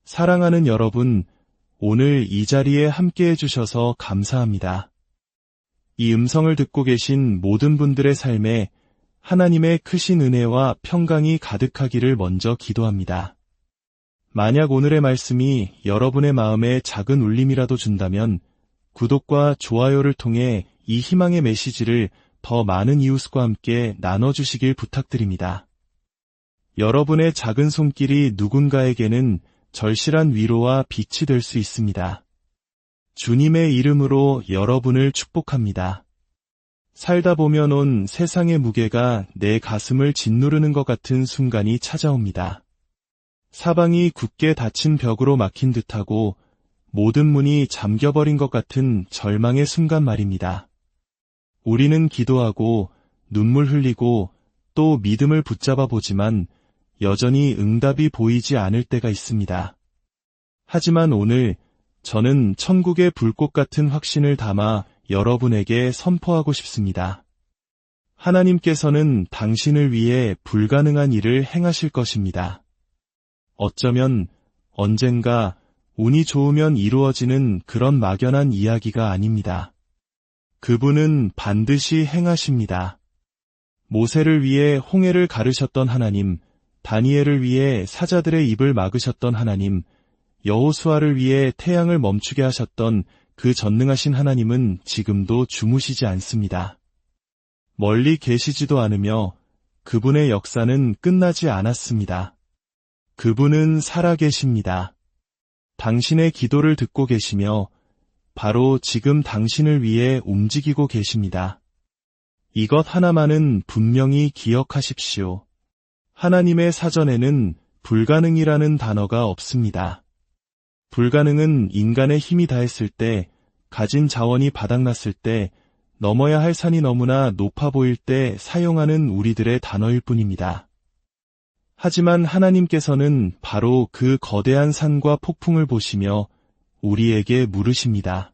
사랑하는 여러분, 오늘 이 자리에 함께 해주셔서 감사합니다. 이 음성을 듣고 계신 모든 분들의 삶에 하나님의 크신 은혜와 평강이 가득하기를 먼저 기도합니다. 만약 오늘의 말씀이 여러분의 마음에 작은 울림이라도 준다면 구독과 좋아요를 통해 이 희망의 메시지를 더 많은 이웃과 함께 나눠주시길 부탁드립니다. 여러분의 작은 손길이 누군가에게는 절실한 위로와 빛이 될 수 있습니다. 주님의 이름으로 여러분을 축복합니다. 살다 보면 온 세상의 무게가 내 가슴을 짓누르는 것 같은 순간이 찾아옵니다. 사방이 굳게 닫힌 벽으로 막힌 듯하고 모든 문이 잠겨버린 것 같은 절망의 순간 말입니다. 우리는 기도하고 눈물 흘리고 또 믿음을 붙잡아 보지만 여전히 응답이 보이지 않을 때가 있습니다. 하지만 오늘 저는 천국의 불꽃 같은 확신을 담아 여러분에게 선포하고 싶습니다. 하나님께서는 당신을 위해 불가능한 일을 행하실 것입니다. 어쩌면 언젠가 운이 좋으면 이루어지는 그런 막연한 이야기가 아닙니다. 그분은 반드시 행하십니다. 모세를 위해 홍해를 가르셨던 하나님, 다니엘을 위해 사자들의 입을 막으셨던 하나님, 여호수아를 위해 태양을 멈추게 하셨던 그 전능하신 하나님은 지금도 주무시지 않습니다. 멀리 계시지도 않으며 그분의 역사는 끝나지 않았습니다. 그분은 살아계십니다. 당신의 기도를 듣고 계시며 바로 지금 당신을 위해 움직이고 계십니다. 이것 하나만은 분명히 기억하십시오. 하나님의 사전에는 불가능이라는 단어가 없습니다. 불가능은 인간의 힘이 다했을 때, 가진 자원이 바닥났을 때, 넘어야 할 산이 너무나 높아 보일 때 사용하는 우리들의 단어일 뿐입니다. 하지만 하나님께서는 바로 그 거대한 산과 폭풍을 보시며 우리에게 물으십니다.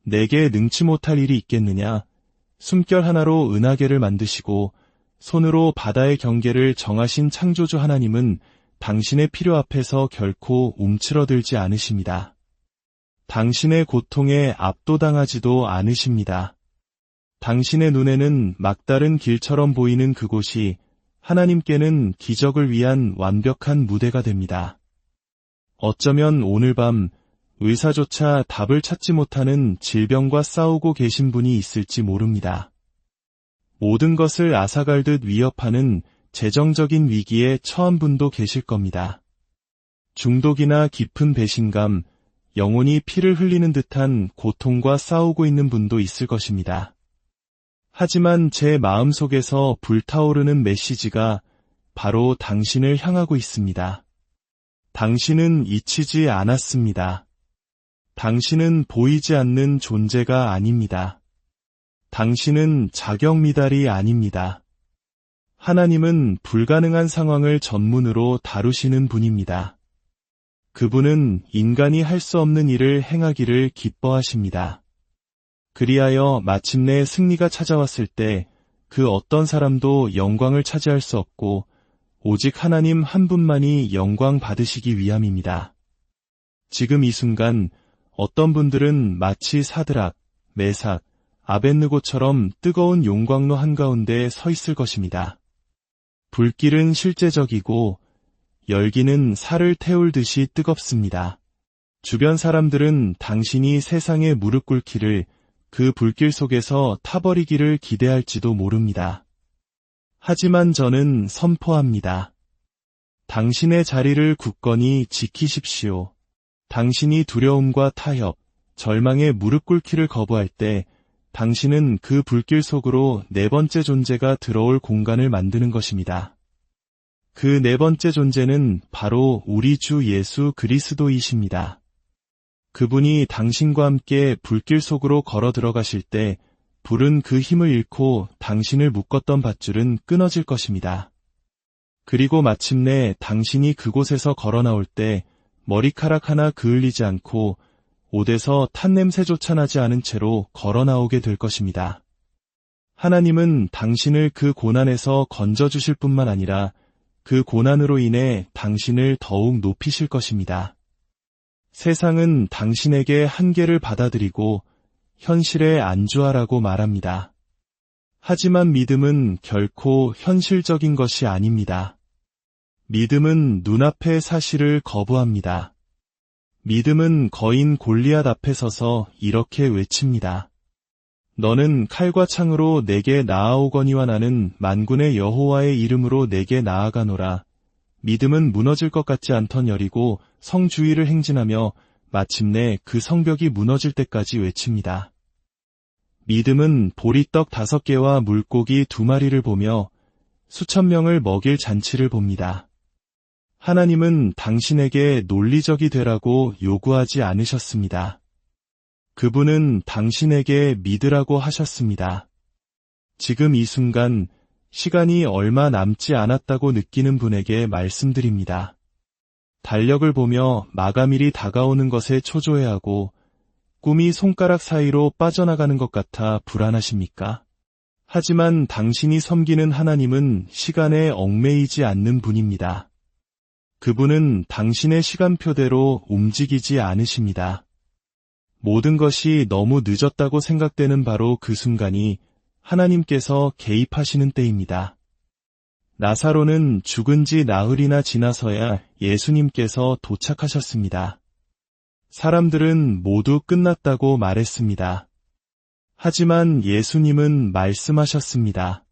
내게 능치 못할 일이 있겠느냐? 숨결 하나로 은하계를 만드시고 손으로 바다의 경계를 정하신 창조주 하나님은 당신의 필요 앞에서 결코 움츠러들지 않으십니다. 당신의 고통에 압도당하지도 않으십니다. 당신의 눈에는 막다른 길처럼 보이는 그곳이 하나님께는 기적을 위한 완벽한 무대가 됩니다. 어쩌면 오늘 밤 의사조차 답을 찾지 못하는 질병과 싸우고 계신 분이 있을지 모릅니다. 모든 것을 앗아갈듯 위협하는 재정적인 위기에 처한 분도 계실 겁니다. 중독이나 깊은 배신감, 영혼이 피를 흘리는 듯한 고통과 싸우고 있는 분도 있을 것입니다. 하지만 제 마음속에서 불타오르는 메시지가 바로 당신을 향하고 있습니다. 당신은 잊히지 않았습니다. 당신은 보이지 않는 존재가 아닙니다. 당신은 자격 미달이 아닙니다. 하나님은 불가능한 상황을 전문으로 다루시는 분입니다. 그분은 인간이 할 수 없는 일을 행하기를 기뻐하십니다. 그리하여 마침내 승리가 찾아왔을 때 그 어떤 사람도 영광을 차지할 수 없고 오직 하나님 한 분만이 영광 받으시기 위함입니다. 지금 이 순간 어떤 분들은 마치 사드락, 메삭, 아벳느고처럼 뜨거운 용광로 한가운데 서 있을 것입니다. 불길은 실제적이고 열기는 살을 태울듯이 뜨겁습니다. 주변 사람들은 당신이 세상에 무릎 꿇기를 그 불길 속에서 타버리기를 기대할지도 모릅니다. 하지만 저는 선포합니다. 당신의 자리를 굳건히 지키십시오. 당신이 두려움과 타협, 절망에 무릎 꿇기를 거부할 때 당신은 그 불길 속으로 네 번째 존재가 들어올 공간을 만드는 것입니다. 그 네 번째 존재는 바로 우리 주 예수 그리스도이십니다. 그분이 당신과 함께 불길 속으로 걸어 들어가실 때 불은 그 힘을 잃고 당신을 묶었던 밧줄은 끊어질 것입니다. 그리고 마침내 당신이 그곳에서 걸어 나올 때 머리카락 하나 그을리지 않고 옷에서 탄냄새조차 나지 않은 채로 걸어 나오게 될 것입니다. 하나님은 당신을 그 고난에서 건져주실 뿐만 아니라 그 고난으로 인해 당신을 더욱 높이실 것입니다. 세상은 당신에게 한계를 받아들이고 현실에 안주하라고 말합니다. 하지만 믿음은 결코 현실적인 것이 아닙니다. 믿음은 눈앞의 사실을 거부합니다. 믿음은 거인 골리앗 앞에 서서 이렇게 외칩니다. 너는 칼과 창으로 내게 나아오거니와 나는 만군의 여호와의 이름으로 내게 나아가노라. 믿음은 무너질 것 같지 않더니여리고 성 주위를 행진하며 마침내 그 성벽이 무너질 때까지 외칩니다. 믿음은 보리떡 5개와 물고기 2마리를 보며 수천 명을 먹일 잔치를 봅니다. 하나님은 당신에게 논리적이 되라고 요구하지 않으셨습니다. 그분은 당신에게 믿으라고 하셨습니다. 지금 이 순간 시간이 얼마 남지 않았다고 느끼는 분에게 말씀드립니다. 달력을 보며 마감일이 다가오는 것에 초조해하고 꿈이 손가락 사이로 빠져나가는 것 같아 불안하십니까? 하지만 당신이 섬기는 하나님은 시간에 얽매이지 않는 분입니다. 그분은 당신의 시간표대로 움직이지 않으십니다. 모든 것이 너무 늦었다고 생각되는 바로 그 순간이 하나님께서 개입하시는 때입니다. 나사로는 죽은 지 나흘이나 지나서야 예수님께서 도착하셨습니다. 사람들은 모두 끝났다고 말했습니다. 하지만 예수님은 말씀하셨습니다.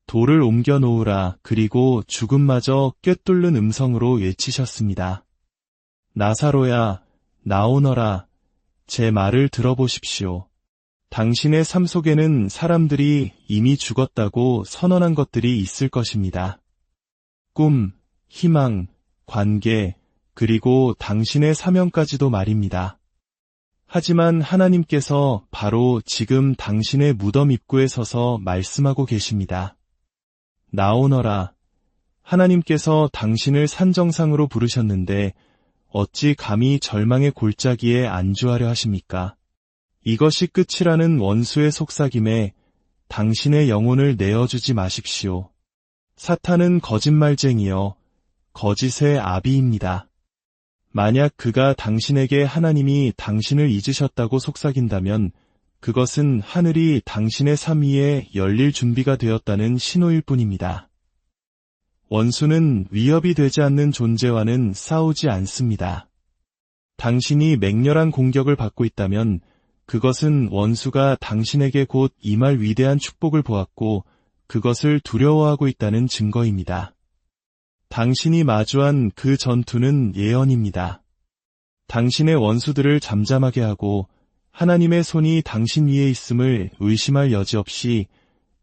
돌을 옮겨 놓으라. 그리고 죽음마저 꿰뚫는 음성으로 외치셨습니다. 나사로야, 나오너라. 제 말을 들어보십시오. 당신의 삶 속에는 사람들이 이미 죽었다고 선언한 것들이 있을 것입니다. 꿈, 희망, 관계, 그리고 당신의 사명까지도 말입니다. 하지만 하나님께서 바로 지금 당신의 무덤 입구에 서서 말씀하고 계십니다. 나오너라. 하나님께서 당신을 산정상으로 부르셨는데 어찌 감히 절망의 골짜기에 안주하려 하십니까? 이것이 끝이라는 원수의 속삭임에 당신의 영혼을 내어주지 마십시오. 사탄은 거짓말쟁이여 거짓의 아비입니다. 만약 그가 당신에게 하나님이 당신을 잊으셨다고 속삭인다면 그것은 하늘이 당신의 삶 위에 열릴 준비가 되었다는 신호일 뿐입니다. 원수는 위협이 되지 않는 존재와는 싸우지 않습니다. 당신이 맹렬한 공격을 받고 있다면 그것은 원수가 당신에게 곧 임할 위대한 축복을 보았고 그것을 두려워하고 있다는 증거입니다. 당신이 마주한 그 전투는 예언입니다. 당신의 원수들을 잠잠하게 하고 하나님의 손이 당신 위에 있음을 의심할 여지 없이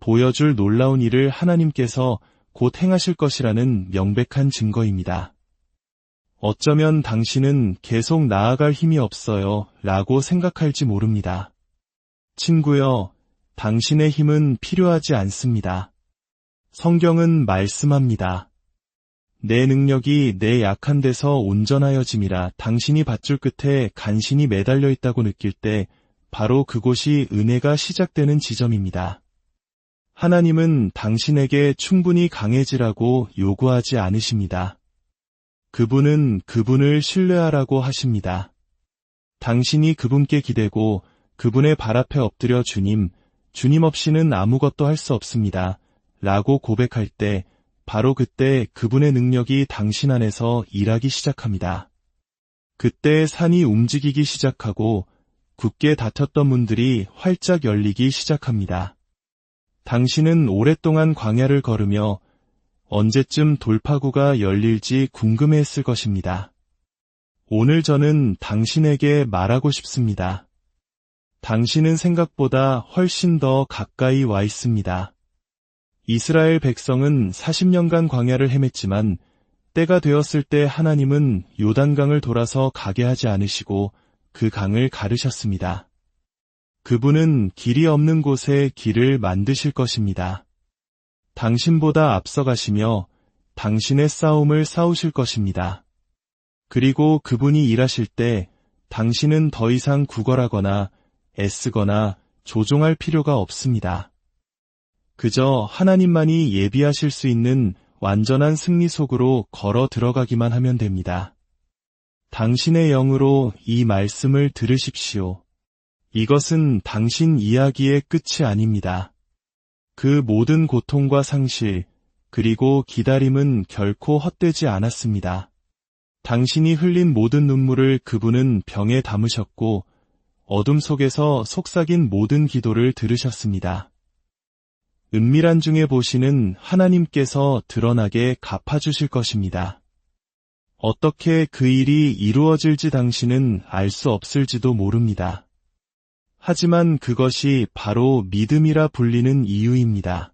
보여줄 놀라운 일을 하나님께서 곧 행하실 것이라는 명백한 증거입니다. 어쩌면 당신은 계속 나아갈 힘이 없어요 라고 생각할지 모릅니다. 친구여, 당신의 힘은 필요하지 않습니다. 성경은 말씀합니다. 내 능력이 내 약한 데서 온전하여짐이라. 당신이 밧줄 끝에 간신히 매달려 있다고 느낄 때 바로 그곳이 은혜가 시작되는 지점입니다. 하나님은 당신에게 충분히 강해지라고 요구하지 않으십니다. 그분은 그분을 신뢰하라고 하십니다. 당신이 그분께 기대고 그분의 발 앞에 엎드려 주님 없이는 아무것도 할 수 없습니다. 라고 고백할 때 바로 그때 그분의 능력이 당신 안에서 일하기 시작합니다. 그때 산이 움직이기 시작하고 굳게 닫혔던 문들이 활짝 열리기 시작합니다. 당신은 오랫동안 광야를 걸으며 언제쯤 돌파구가 열릴지 궁금해했을 것입니다. 오늘 저는 당신에게 말하고 싶습니다. 당신은 생각보다 훨씬 더 가까이 와 있습니다. 이스라엘 백성은 40년간 광야를 헤맸지만 때가 되었을 때 하나님은 요단강을 돌아서 가게 하지 않으시고 그 강을 가르셨습니다. 그분은 길이 없는 곳에 길을 만드실 것입니다. 당신보다 앞서가시며 당신의 싸움을 싸우실 것입니다. 그리고 그분이 일하실 때 당신은 더 이상 구걸하거나 애쓰거나 조종할 필요가 없습니다. 그저 하나님만이 예비하실 수 있는 완전한 승리 속으로 걸어 들어가기만 하면 됩니다. 당신의 영으로 이 말씀을 들으십시오. 이것은 당신 이야기의 끝이 아닙니다. 그 모든 고통과 상실, 그리고 기다림은 결코 헛되지 않았습니다. 당신이 흘린 모든 눈물을 그분은 병에 담으셨고 어둠 속에서 속삭인 모든 기도를 들으셨습니다. 은밀한 중에 보시는 하나님께서 드러나게 갚아주실 것입니다. 어떻게 그 일이 이루어질지 당신은 알 수 없을지도 모릅니다. 하지만 그것이 바로 믿음이라 불리는 이유입니다.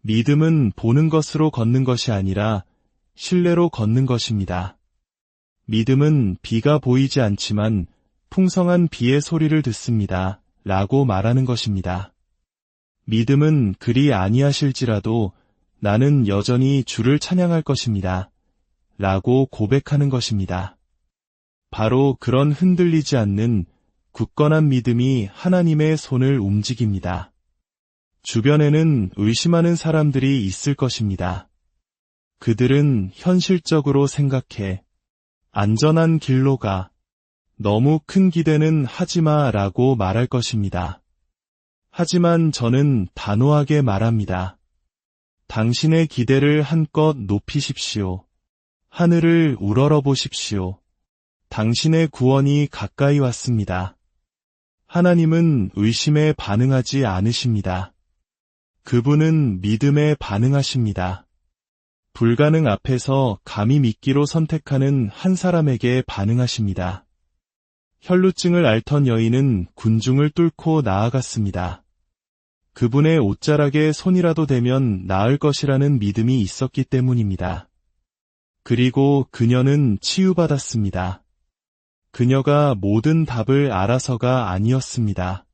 믿음은 보는 것으로 걷는 것이 아니라 신뢰로 걷는 것입니다. 믿음은 비가 보이지 않지만 풍성한 비의 소리를 듣습니다. 라고 말하는 것입니다. 믿음은 그리 아니하실지라도 나는 여전히 주를 찬양할 것입니다. 라고 고백하는 것입니다. 바로 그런 흔들리지 않는 굳건한 믿음이 하나님의 손을 움직입니다. 주변에는 의심하는 사람들이 있을 것입니다. 그들은 현실적으로 생각해 안전한 길로 가. 너무 큰 기대는 하지마 라고 말할 것입니다. 하지만 저는 단호하게 말합니다. 당신의 기대를 한껏 높이십시오. 하늘을 우러러 보십시오. 당신의 구원이 가까이 왔습니다. 하나님은 의심에 반응하지 않으십니다. 그분은 믿음에 반응하십니다. 불가능 앞에서 감히 믿기로 선택하는 한 사람에게 반응하십니다. 혈루증을 앓던 여인은 군중을 뚫고 나아갔습니다. 그분의 옷자락에 손이라도 대면 나을 것이라는 믿음이 있었기 때문입니다. 그리고 그녀는 치유받았습니다. 그녀가 모든 답을 알아서가 아니었습니다.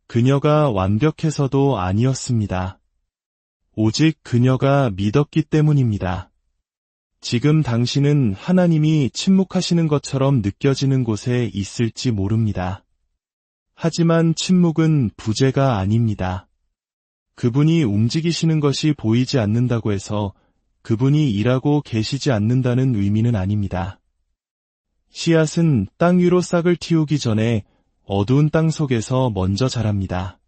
그녀가 완벽해서도 아니었습니다. 오직 그녀가 믿었기 때문입니다. 지금 당신은 하나님이 침묵하시는 것처럼 느껴지는 곳에 있을지 모릅니다. 하지만 침묵은 부재가 아닙니다. 그분이 움직이시는 것이 보이지 않는다고 해서 그분이 일하고 계시지 않는다는 의미는 아닙니다. 씨앗은 땅 위로 싹을 틔우기 전에 어두운 땅 속에서 먼저 자랍니다.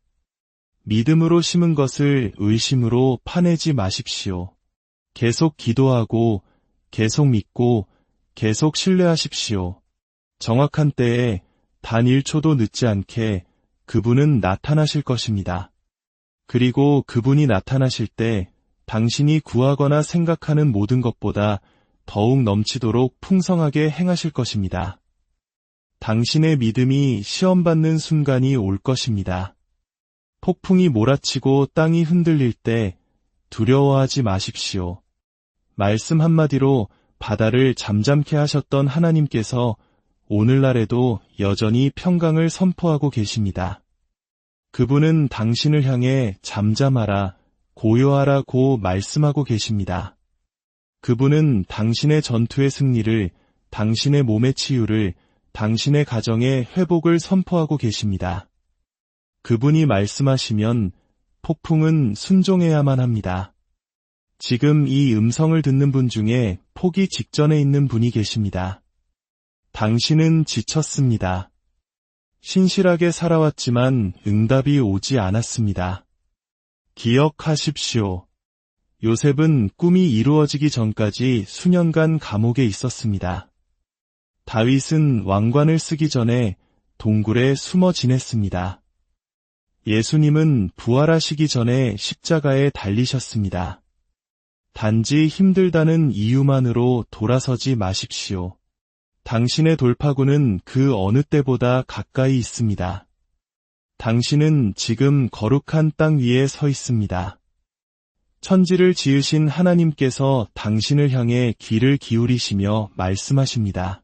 믿음으로 심은 것을 의심으로 파내지 마십시오. 계속 기도하고, 계속 믿고, 계속 신뢰하십시오. 정확한 때에 단 1초도 늦지 않게 그분은 나타나실 것입니다. 그리고 그분이 나타나실 때 당신이 구하거나 생각하는 모든 것보다 더욱 넘치도록 풍성하게 행하실 것입니다. 당신의 믿음이 시험받는 순간이 올 것입니다. 폭풍이 몰아치고 땅이 흔들릴 때 두려워하지 마십시오. 말씀 한마디로 바다를 잠잠케 하셨던 하나님께서 오늘날에도 여전히 평강을 선포하고 계십니다. 그분은 당신을 향해 잠잠하라, 고요하라고 말씀하고 계십니다. 그분은 당신의 전투의 승리를, 당신의 몸의 치유를, 당신의 가정의 회복을 선포하고 계십니다. 그분이 말씀하시면 폭풍은 순종해야만 합니다. 지금 이 음성을 듣는 분 중에 포기 직전에 있는 분이 계십니다. 당신은 지쳤습니다. 신실하게 살아왔지만 응답이 오지 않았습니다. 기억하십시오. 요셉은 꿈이 이루어지기 전까지 수년간 감옥에 있었습니다. 다윗은 왕관을 쓰기 전에 동굴에 숨어 지냈습니다. 예수님은 부활하시기 전에 십자가에 달리셨습니다. 단지 힘들다는 이유만으로 돌아서지 마십시오. 당신의 돌파구는 그 어느 때보다 가까이 있습니다. 당신은 지금 거룩한 땅 위에 서 있습니다. 천지를 지으신 하나님께서 당신을 향해 귀를 기울이시며 말씀하십니다.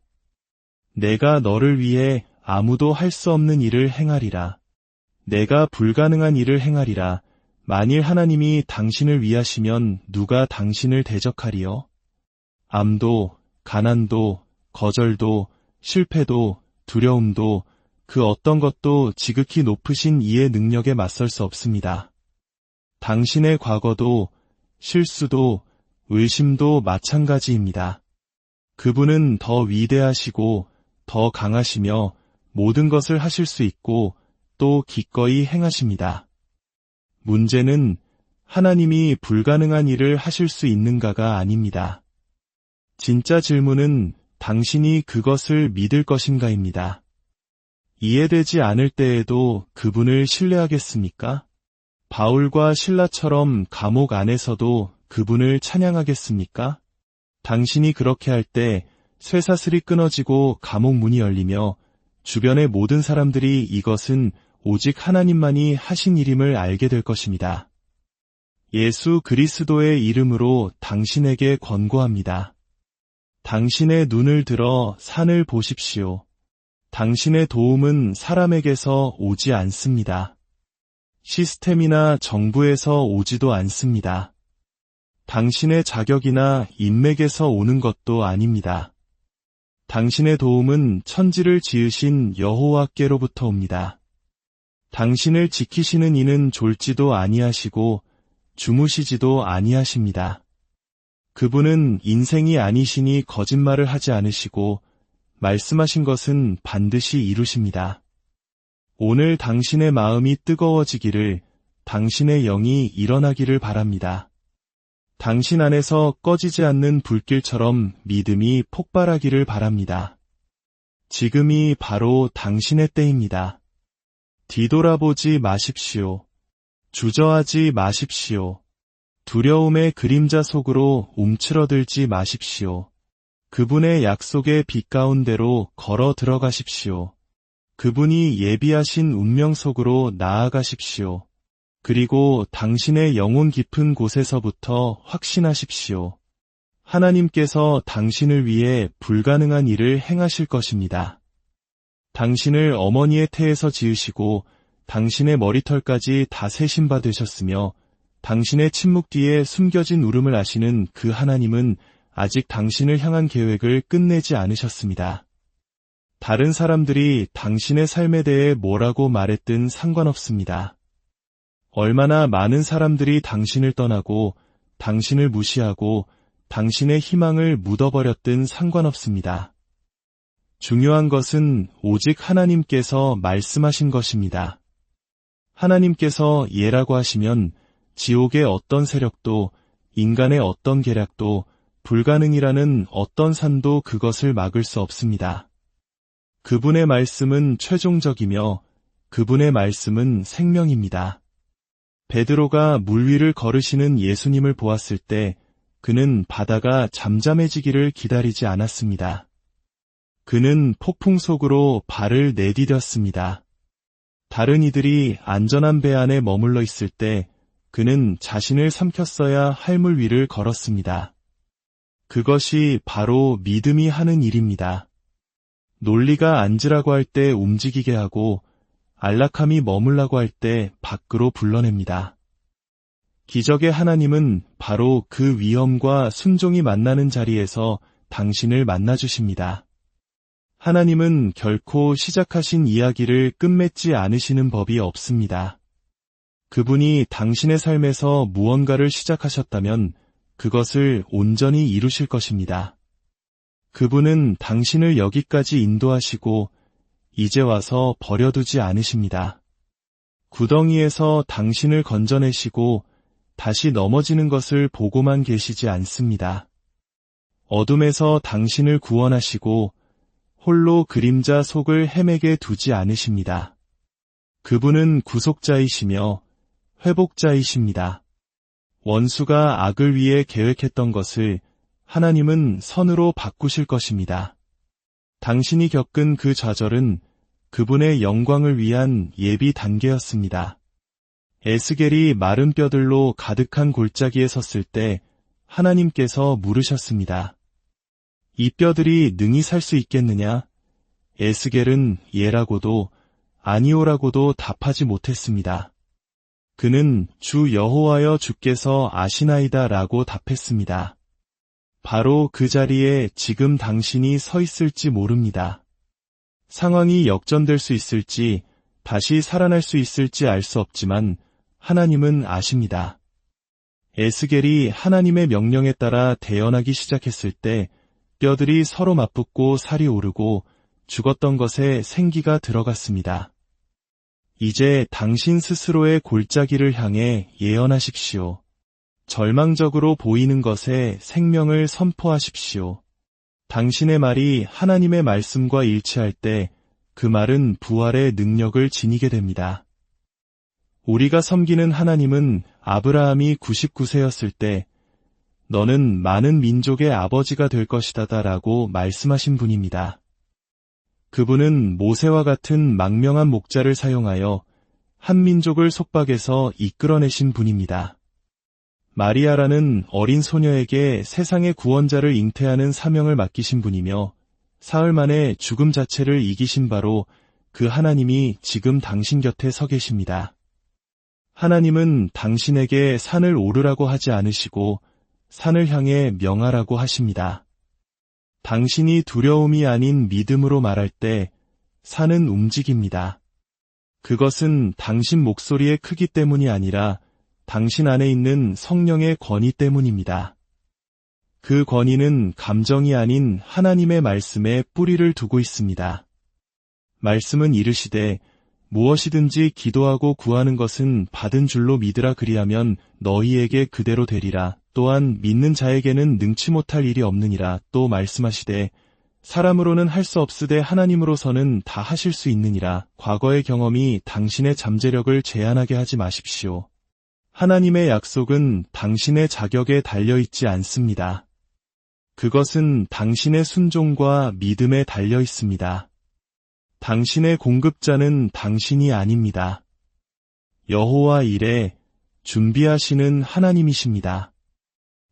내가 너를 위해 아무도 할 수 없는 일을 행하리라. 내가 불가능한 일을 행하리라. 만일 하나님이 당신을 위하시면 누가 당신을 대적하리요? 암도, 가난도, 거절도, 실패도, 두려움도 그 어떤 것도 지극히 높으신 이의 능력에 맞설 수 없습니다. 당신의 과거도, 실수도, 의심도 마찬가지입니다. 그분은 더 위대하시고 더 강하시며 모든 것을 하실 수 있고 또 기꺼이 행하십니다. 문제는 하나님이 불가능한 일을 하실 수 있는가가 아닙니다. 진짜 질문은 당신이 그것을 믿을 것인가입니다. 이해되지 않을 때에도 그분을 신뢰하겠습니까? 바울과 실라처럼 감옥 안에서도 그분을 찬양하겠습니까? 당신이 그렇게 할 때 쇠사슬이 끊어지고 감옥 문이 열리며 주변의 모든 사람들이 이것은 오직 하나님만이 하신 일임을 알게 될 것입니다. 예수 그리스도의 이름으로 당신에게 권고합니다. 당신의 눈을 들어 산을 보십시오. 당신의 도움은 사람에게서 오지 않습니다. 시스템이나 정부에서 오지도 않습니다. 당신의 자격이나 인맥에서 오는 것도 아닙니다. 당신의 도움은 천지를 지으신 여호와께로부터 옵니다. 당신을 지키시는 이는 졸지도 아니하시고 주무시지도 아니하십니다. 그분은 인생이 아니시니 거짓말을 하지 않으시고 말씀하신 것은 반드시 이루십니다. 오늘 당신의 마음이 뜨거워지기를, 당신의 영이 일어나기를 바랍니다. 당신 안에서 꺼지지 않는 불길처럼 믿음이 폭발하기를 바랍니다. 지금이 바로 당신의 때입니다. 뒤돌아보지 마십시오. 주저하지 마십시오. 두려움의 그림자 속으로 움츠러들지 마십시오. 그분의 약속의 빛 가운데로 걸어 들어가십시오. 그분이 예비하신 운명 속으로 나아가십시오. 그리고 당신의 영혼 깊은 곳에서부터 확신하십시오. 하나님께서 당신을 위해 불가능한 일을 행하실 것입니다. 당신을 어머니의 태에서 지으시고 당신의 머리털까지 다 세신 바 되셨으며 당신의 침묵 뒤에 숨겨진 울음을 아시는 그 하나님은 아직 당신을 향한 계획을 끝내지 않으셨습니다. 다른 사람들이 당신의 삶에 대해 뭐라고 말했든 상관없습니다. 얼마나 많은 사람들이 당신을 떠나고 당신을 무시하고 당신의 희망을 묻어버렸든 상관없습니다. 중요한 것은 오직 하나님께서 말씀하신 것입니다. 하나님께서 예라고 하시면 지옥의 어떤 세력도 인간의 어떤 계략도 불가능이라는 어떤 산도 그것을 막을 수 없습니다. 그분의 말씀은 최종적이며 그분의 말씀은 생명입니다. 베드로가 물 위를 걸으시는 예수님을 보았을 때 그는 바다가 잠잠해지기를 기다리지 않았습니다. 그는 폭풍 속으로 발을 내디뎠습니다. 다른 이들이 안전한 배 안에 머물러 있을 때 그는 자신을 삼켰어야 할 물 위를 걸었습니다. 그것이 바로 믿음이 하는 일입니다. 논리가 앉으라고 할 때 움직이게 하고 안락함이 머물라고 할 때 밖으로 불러냅니다. 기적의 하나님은 바로 그 위험과 순종이 만나는 자리에서 당신을 만나주십니다. 하나님은 결코 시작하신 이야기를 끝맺지 않으시는 법이 없습니다. 그분이 당신의 삶에서 무언가를 시작하셨다면 그것을 온전히 이루실 것입니다. 그분은 당신을 여기까지 인도하시고 이제 와서 버려두지 않으십니다. 구덩이에서 당신을 건져내시고 다시 넘어지는 것을 보고만 계시지 않습니다. 어둠에서 당신을 구원하시고 홀로 그림자 속을 헤매게 두지 않으십니다. 그분은 구속자이시며 회복자이십니다. 원수가 악을 위해 계획했던 것을 하나님은 선으로 바꾸실 것입니다. 당신이 겪은 그 좌절은 그분의 영광을 위한 예비 단계였습니다. 에스겔이 마른 뼈들로 가득한 골짜기에 섰을 때 하나님께서 물으셨습니다. 이 뼈들이 능히 살 수 있겠느냐? 에스겔은 예라고도 아니오라고도 답하지 못했습니다. 그는 주 여호와여 주께서 아시나이다 라고 답했습니다. 바로 그 자리에 지금 당신이 서 있을지 모릅니다. 상황이 역전될 수 있을지 다시 살아날 수 있을지 알 수 없지만 하나님은 아십니다. 에스겔이 하나님의 명령에 따라 대언하기 시작했을 때 뼈들이 서로 맞붙고 살이 오르고 죽었던 것에 생기가 들어갔습니다. 이제 당신 스스로의 골짜기를 향해 예언하십시오. 절망적으로 보이는 것에 생명을 선포하십시오. 당신의 말이 하나님의 말씀과 일치할 때 그 말은 부활의 능력을 지니게 됩니다. 우리가 섬기는 하나님은 아브라함이 99세였을 때 너는 많은 민족의 아버지가 될 것이다라고 말씀하신 분입니다. 그분은 모세와 같은 망명한 목자를 사용하여 한 민족을 속박에서 이끌어내신 분입니다. 마리아라는 어린 소녀에게 세상의 구원자를 잉태하는 사명을 맡기신 분이며 사흘 만에 죽음 자체를 이기신 바로 그 하나님이 지금 당신 곁에 서 계십니다. 하나님은 당신에게 산을 오르라고 하지 않으시고 산을 향해 명하라고 하십니다. 당신이 두려움이 아닌 믿음으로 말할 때 산은 움직입니다. 그것은 당신 목소리의 크기 때문이 아니라 당신 안에 있는 성령의 권위 때문입니다. 그 권위는 감정이 아닌 하나님의 말씀에 뿌리를 두고 있습니다. 말씀은 이르시되 무엇이든지 기도하고 구하는 것은 받은 줄로 믿으라 그리하면 너희에게 그대로 되리라. 또한 믿는 자에게는 능치 못할 일이 없느니라. 또 말씀하시되 사람으로는 할 수 없으되 하나님으로서는 다 하실 수 있느니라. 과거의 경험이 당신의 잠재력을 제한하게 하지 마십시오. 하나님의 약속은 당신의 자격에 달려있지 않습니다. 그것은 당신의 순종과 믿음에 달려 있습니다. 당신의 공급자는 당신이 아닙니다. 여호와 이레 준비하시는 하나님이십니다.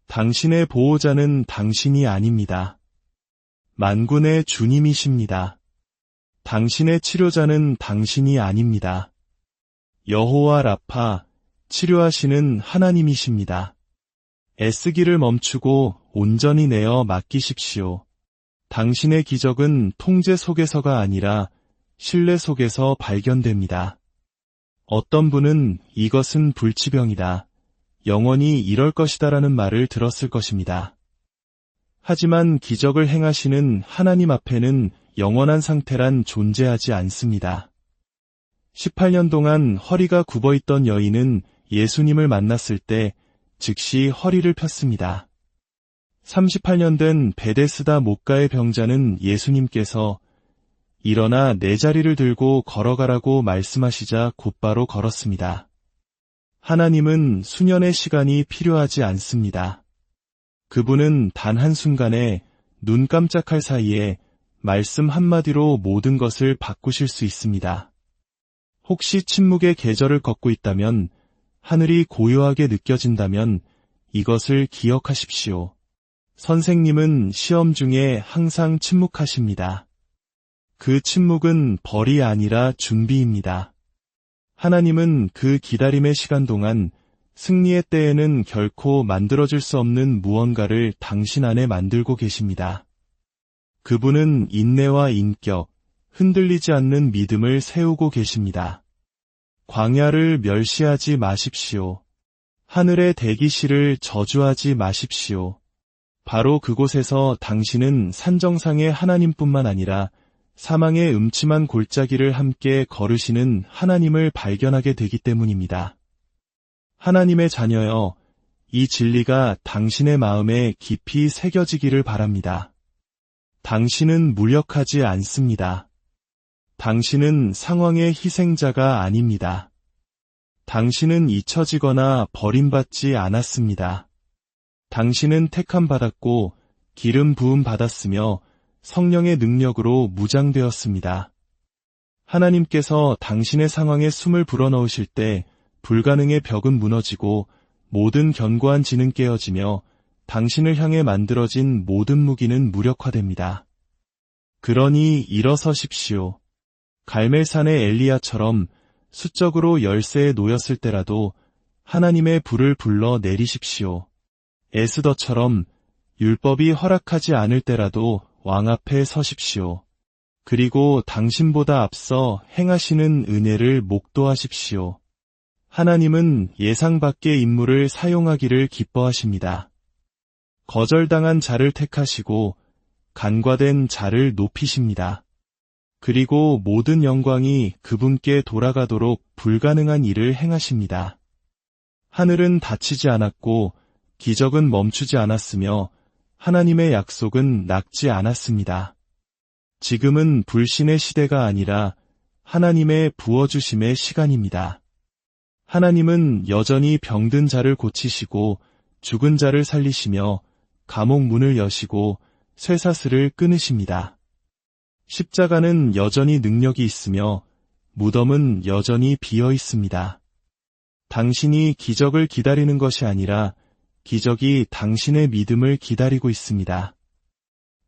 당신의 보호자는 당신이 아닙니다. 만군의 주님이십니다. 당신의 치료자는 당신이 아닙니다. 여호와 라파 치료하시는 하나님이십니다. 애쓰기를 멈추고 온전히 내어 맡기십시오. 당신의 기적은 통제 속에서가 아니라 신뢰 속에서 발견됩니다. 어떤 분은 이것은 불치병이다. 영원히 이럴 것이다라는 말을 들었을 것입니다. 하지만 기적을 행하시는 하나님 앞에는 영원한 상태란 존재하지 않습니다. 18년 동안 허리가 굽어있던 여인은 예수님을 만났을 때 즉시 허리를 폈습니다. 38년 된 베데스다 목가의 병자는 예수님께서 일어나 내 자리를 들고 걸어가라고 말씀하시자 곧바로 걸었습니다. 하나님은 수년의 시간이 필요하지 않습니다. 그분은 단 한순간에 눈 깜짝할 사이에 말씀 한마디로 모든 것을 바꾸실 수 있습니다. 혹시 침묵의 계절을 걷고 있다면, 하늘이 고요하게 느껴진다면 이것을 기억하십시오. 선생님은 시험 중에 항상 침묵하십니다. 그 침묵은 벌이 아니라 준비입니다. 하나님은 그 기다림의 시간 동안 승리의 때에는 결코 만들어질 수 없는 무언가를 당신 안에 만들고 계십니다. 그분은 인내와 인격, 흔들리지 않는 믿음을 세우고 계십니다. 광야를 멸시하지 마십시오. 하늘의 대기실을 저주하지 마십시오. 바로 그곳에서 당신은 산정상의 하나님뿐만 아니라 사망의 음침한 골짜기를 함께 걸으시는 하나님을 발견하게 되기 때문입니다. 하나님의 자녀여, 이 진리가 당신의 마음에 깊이 새겨지기를 바랍니다. 당신은 무력하지 않습니다. 당신은 상황의 희생자가 아닙니다. 당신은 잊혀지거나 버림받지 않았습니다. 당신은 택함 받았고 기름 부음 받았으며 성령의 능력으로 무장되었습니다. 하나님께서 당신의 상황에 숨을 불어넣으실 때 불가능의 벽은 무너지고 모든 견고한 진은 깨어지며 당신을 향해 만들어진 모든 무기는 무력화됩니다. 그러니 일어서십시오. 갈멜산의 엘리야처럼 수적으로 열세에 놓였을 때라도 하나님의 불을 불러 내리십시오. 에스더처럼 율법이 허락하지 않을 때라도 왕 앞에 서십시오. 그리고 당신보다 앞서 행하시는 은혜를 목도하십시오. 하나님은 예상 밖의 인물을 사용하기를 기뻐하십니다. 거절당한 자를 택하시고 간과된 자를 높이십니다. 그리고 모든 영광이 그분께 돌아가도록 불가능한 일을 행하십니다. 하늘은 닫히지 않았고 기적은 멈추지 않았으며 하나님의 약속은 낙지 않았습니다. 지금은 불신의 시대가 아니라 하나님의 부어주심의 시간입니다. 하나님은 여전히 병든 자를 고치시고 죽은 자를 살리시며 감옥 문을 여시고 쇠사슬을 끊으십니다. 십자가는 여전히 능력이 있으며 무덤은 여전히 비어 있습니다. 당신이 기적을 기다리는 것이 아니라 기적이 당신의 믿음을 기다리고 있습니다.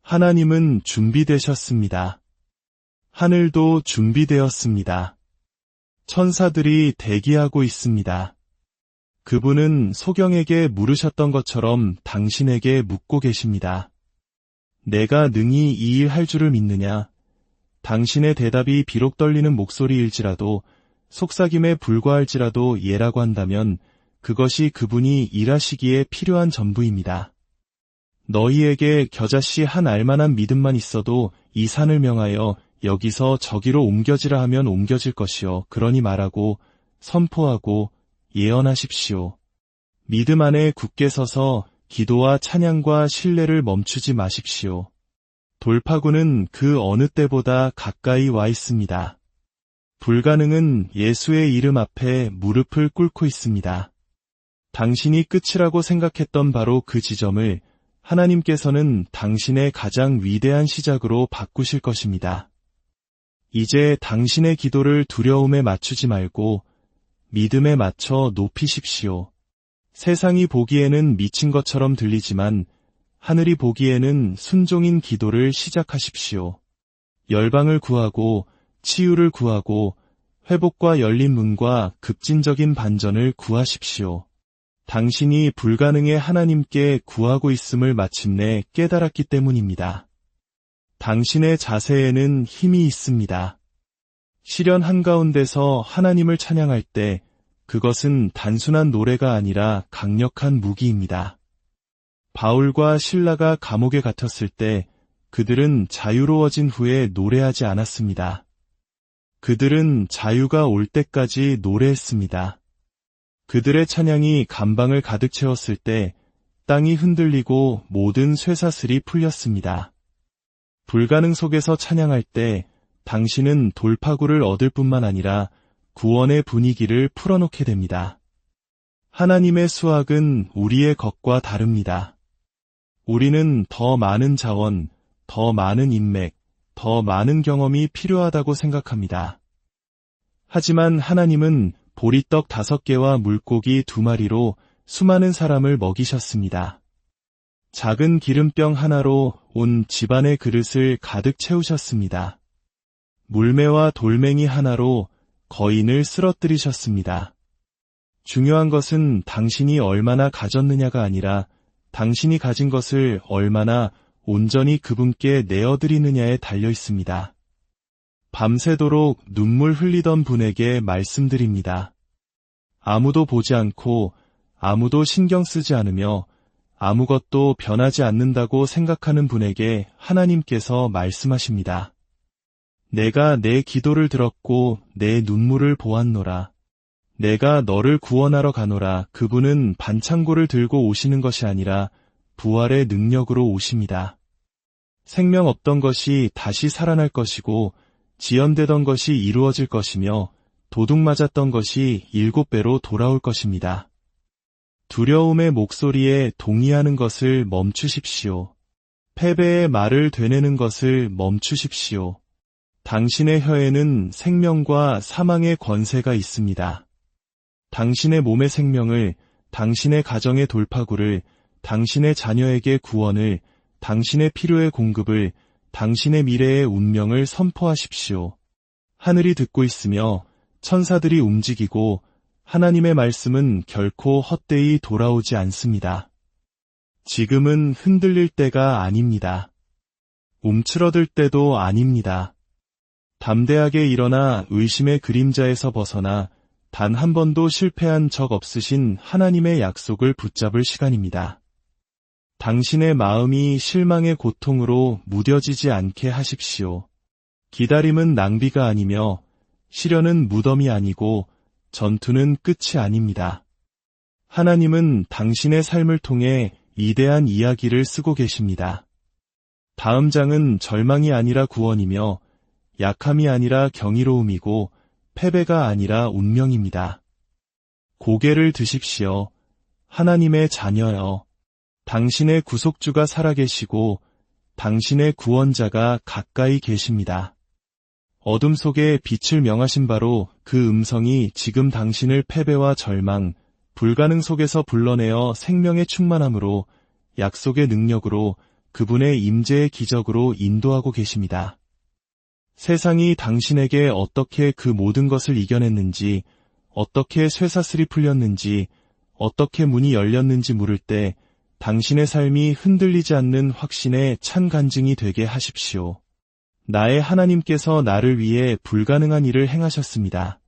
하나님은 준비되셨습니다. 하늘도 준비되었습니다. 천사들이 대기하고 있습니다. 그분은 소경에게 물으셨던 것처럼 당신에게 묻고 계십니다. 내가 능히 이 일 할 줄을 믿느냐? 당신의 대답이 비록 떨리는 목소리일지라도 속삭임에 불과할지라도 예라고 한다면 그것이 그분이 일하시기에 필요한 전부입니다. 너희에게 겨자씨 한 알만한 믿음만 있어도 이 산을 명하여 여기서 저기로 옮겨지라 하면 옮겨질 것이요. 그러니 말하고 선포하고 예언하십시오. 믿음 안에 굳게 서서 기도와 찬양과 신뢰를 멈추지 마십시오. 돌파구는 그 어느 때보다 가까이 와 있습니다. 불가능은 예수의 이름 앞에 무릎을 꿇고 있습니다. 당신이 끝이라고 생각했던 바로 그 지점을 하나님께서는 당신의 가장 위대한 시작으로 바꾸실 것입니다. 이제 당신의 기도를 두려움에 맞추지 말고 믿음에 맞춰 높이십시오. 세상이 보기에는 미친 것처럼 들리지만 하늘이 보기에는 순종인 기도를 시작하십시오. 열방을 구하고 치유를 구하고 회복과 열린 문과 급진적인 반전을 구하십시오. 당신이 불가능의 하나님께 구하고 있음을 마침내 깨달았기 때문입니다. 당신의 자세에는 힘이 있습니다. 시련 한가운데서 하나님을 찬양할 때 그것은 단순한 노래가 아니라 강력한 무기입니다. 바울과 실라가 감옥에 갇혔을 때 그들은 자유로워진 후에 노래하지 않았습니다. 그들은 자유가 올 때까지 노래했습니다. 그들의 찬양이 감방을 가득 채웠을 때 땅이 흔들리고 모든 쇠사슬이 풀렸습니다. 불가능 속에서 찬양할 때 당신은 돌파구를 얻을 뿐만 아니라 구원의 분위기를 풀어놓게 됩니다. 하나님의 수확은 우리의 것과 다릅니다. 우리는 더 많은 자원, 더 많은 인맥, 더 많은 경험이 필요하다고 생각합니다. 하지만 하나님은 보리떡 5개와 물고기 2마리로 수많은 사람을 먹이셨습니다. 작은 기름병 하나로 온 집안의 그릇을 가득 채우셨습니다. 물매와 돌멩이 하나로 거인을 쓰러뜨리셨습니다. 중요한 것은 당신이 얼마나 가졌느냐가 아니라 당신이 가진 것을 얼마나 온전히 그분께 내어드리느냐에 달려 있습니다. 밤새도록 눈물 흘리던 분에게 말씀드립니다. 아무도 보지 않고 아무도 신경 쓰지 않으며 아무것도 변하지 않는다고 생각하는 분에게 하나님께서 말씀하십니다. 내가 내 기도를 들었고 내 눈물을 보았노라. 내가 너를 구원하러 가노라. 그분은 반창고를 들고 오시는 것이 아니라 부활의 능력으로 오십니다. 생명 없던 것이 다시 살아날 것이고 지연되던 것이 이루어질 것이며 도둑 맞았던 것이 7배로 돌아올 것입니다. 두려움의 목소리에 동의하는 것을 멈추십시오. 패배의 말을 되뇌는 것을 멈추십시오. 당신의 혀에는 생명과 사망의 권세가 있습니다. 당신의 몸의 생명을, 당신의 가정의 돌파구를, 당신의 자녀에게 구원을, 당신의 필요의 공급을, 당신의 미래의 운명을 선포하십시오. 하늘이 듣고 있으며 천사들이 움직이고 하나님의 말씀은 결코 헛되이 돌아오지 않습니다. 지금은 흔들릴 때가 아닙니다. 움츠러들 때도 아닙니다. 담대하게 일어나 의심의 그림자에서 벗어나 단 한 번도 실패한 적 없으신 하나님의 약속을 붙잡을 시간입니다. 당신의 마음이 실망의 고통으로 무뎌지지 않게 하십시오. 기다림은 낭비가 아니며 시련은 무덤이 아니고 전투는 끝이 아닙니다. 하나님은 당신의 삶을 통해 위대한 이야기를 쓰고 계십니다. 다음 장은 절망이 아니라 구원이며 약함이 아니라 경이로움이고 패배가 아니라 운명입니다. 고개를 드십시오. 하나님의 자녀여. 당신의 구속주가 살아계시고 당신의 구원자가 가까이 계십니다. 어둠 속에 빛을 명하신 바로 그 음성이 지금 당신을 패배와 절망, 불가능 속에서 불러내어 생명의 충만함으로 약속의 능력으로 그분의 임재의 기적으로 인도하고 계십니다. 세상이 당신에게 어떻게 그 모든 것을 이겨냈는지, 어떻게 쇠사슬이 풀렸는지, 어떻게 문이 열렸는지 물을 때 당신의 삶이 흔들리지 않는 확신의 찬 간증이 되게 하십시오. 나의 하나님께서 나를 위해 불가능한 일을 행하셨습니다.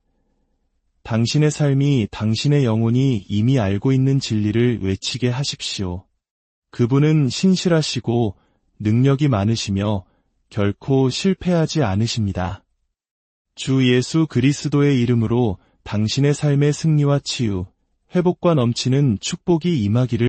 당신의 삶이 당신의 영혼이 이미 알고 있는 진리를 외치게 하십시오. 그분은 신실하시고 능력이 많으시며 결코 실패하지 않으십니다. 주 예수 그리스도의 이름으로 당신의 삶의 승리와 치유, 회복과 넘치는 축복이 임하기를